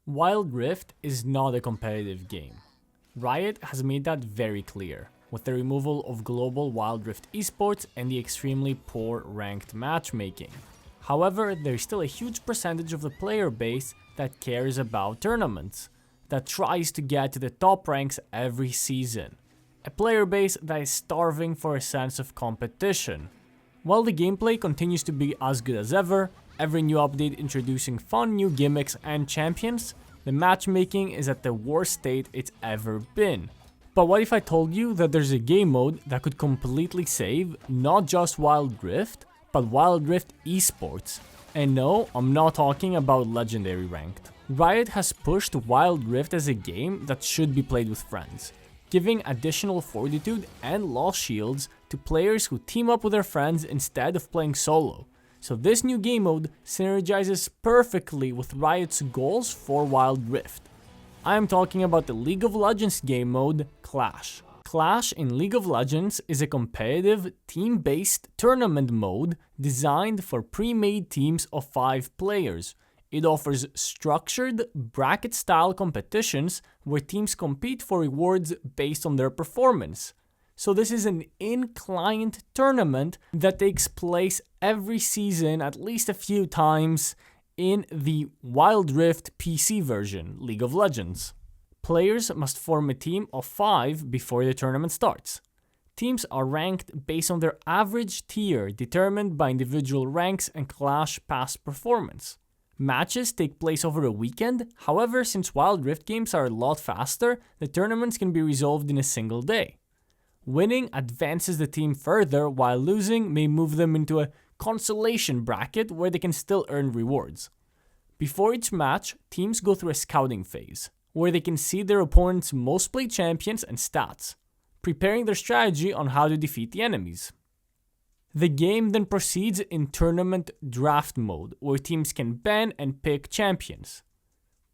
Wild Rift is not a competitive game. Riot has made that very clear, with the removal of global Wild Rift esports and the extremely poor ranked matchmaking. However, there's still a huge percentage of the player base that cares about tournaments, that tries to get to the top ranks every season. A player base that is starving for a sense of competition. While the gameplay continues to be as good as ever, every new update introducing fun new gimmicks and champions, the matchmaking is at the worst state it's ever been. But what if I told you that there's a game mode that could completely save not just Wild Rift, but Wild Rift esports? And no, I'm not talking about legendary ranked. Riot has pushed Wild Rift as a game that should be played with friends, giving additional fortitude and lost shields to players who team up with their friends instead of playing solo. So this new game mode synergizes perfectly with Riot's goals for Wild Rift. I am talking about the League of Legends game mode, Clash. Clash in League of Legends is a competitive, team-based tournament mode designed for pre-made teams of 5 players. It offers structured, bracket-style competitions where teams compete for rewards based on their performance. So this is an in-client tournament that takes place every season at least a few times in the Wild Rift PC version, League of Legends. Players must form a team of 5 before the tournament starts. Teams are ranked based on their average tier determined by individual ranks and Clash past performance. Matches take place over a weekend, however, since Wild Rift games are a lot faster, the tournaments can be resolved in a single day. Winning advances the team further, while losing may move them into a consolation bracket where they can still earn rewards. Before each match, teams go through a scouting phase, where they can see their opponent's most played champions and stats, preparing their strategy on how to defeat the enemies. The game then proceeds in tournament draft mode, where teams can ban and pick champions.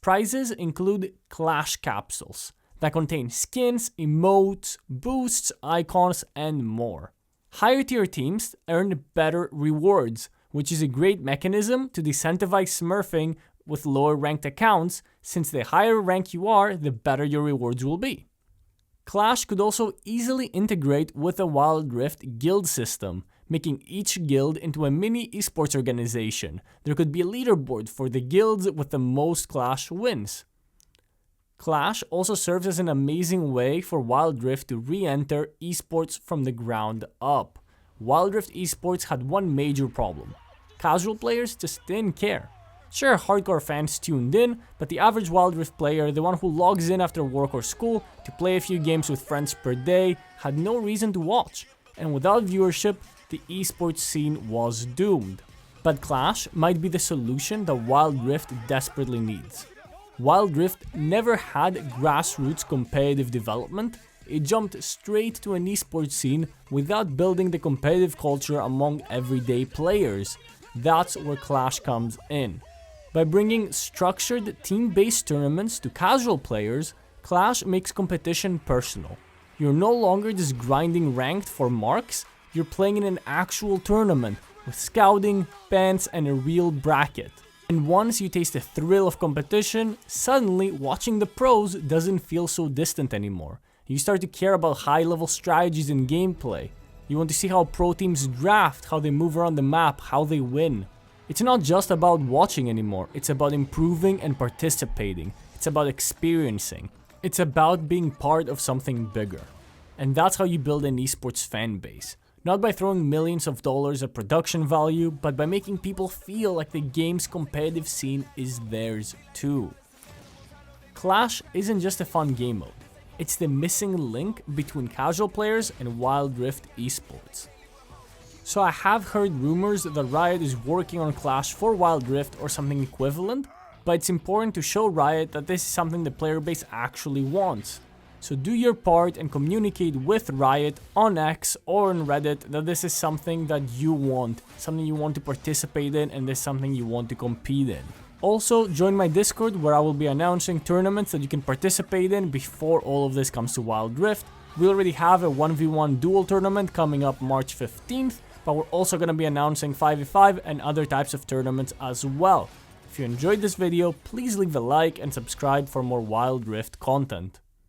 Prizes include Clash capsules that contain skins, emotes, boosts, icons, and more. Higher tier teams earn better rewards, which is a great mechanism to disincentivize smurfing with lower ranked accounts, since the higher rank you are, the better your rewards will be. Clash could also easily integrate with a Wild Rift guild system, making each guild into a mini esports organization. There could be a leaderboard for the guilds with the most Clash wins. Clash also serves as an amazing way for Wild Rift to re-enter esports from the ground up. Wild Rift esports had one major problem. Casual players just didn't care. Sure, hardcore fans tuned in, but the average Wild Rift player, the one who logs in after work or school to play a few games with friends per day, had no reason to watch. And without viewership, the esports scene was doomed. But Clash might be the solution that Wild Rift desperately needs. Wild Rift never had grassroots competitive development. It jumped straight to an esports scene without building the competitive culture among everyday players. That's where Clash comes in. By bringing structured team-based tournaments to casual players, Clash makes competition personal. You're no longer just grinding ranked for marks, you're playing in an actual tournament with scouting, bans, and a real bracket. And once you taste the thrill of competition, suddenly watching the pros doesn't feel so distant anymore. You start to care about high-level strategies and gameplay. You want to see how pro teams draft, how they move around the map, how they win. It's not just about watching anymore, it's about improving and participating. It's about experiencing. It's about being part of something bigger. And that's how you build an esports fan base. Not by throwing millions of dollars at production value, but by making people feel like the game's competitive scene is theirs too. Clash isn't just a fun game mode. It's the missing link between casual players and Wild Rift esports. So I have heard rumors that Riot is working on Clash for Wild Rift or something equivalent, but it's important to show Riot that this is something the player base actually wants. So do your part and communicate with Riot on X or on Reddit that this is something that you want, something you want to participate in, and this is something you want to compete in. Also, join my Discord where I will be announcing tournaments that you can participate in before all of this comes to Wild Rift. We already have a 1v1 duel tournament coming up March 15th, but we're also going to be announcing 5v5 and other types of tournaments as well. If you enjoyed this video, please leave a like and subscribe for more Wild Rift content.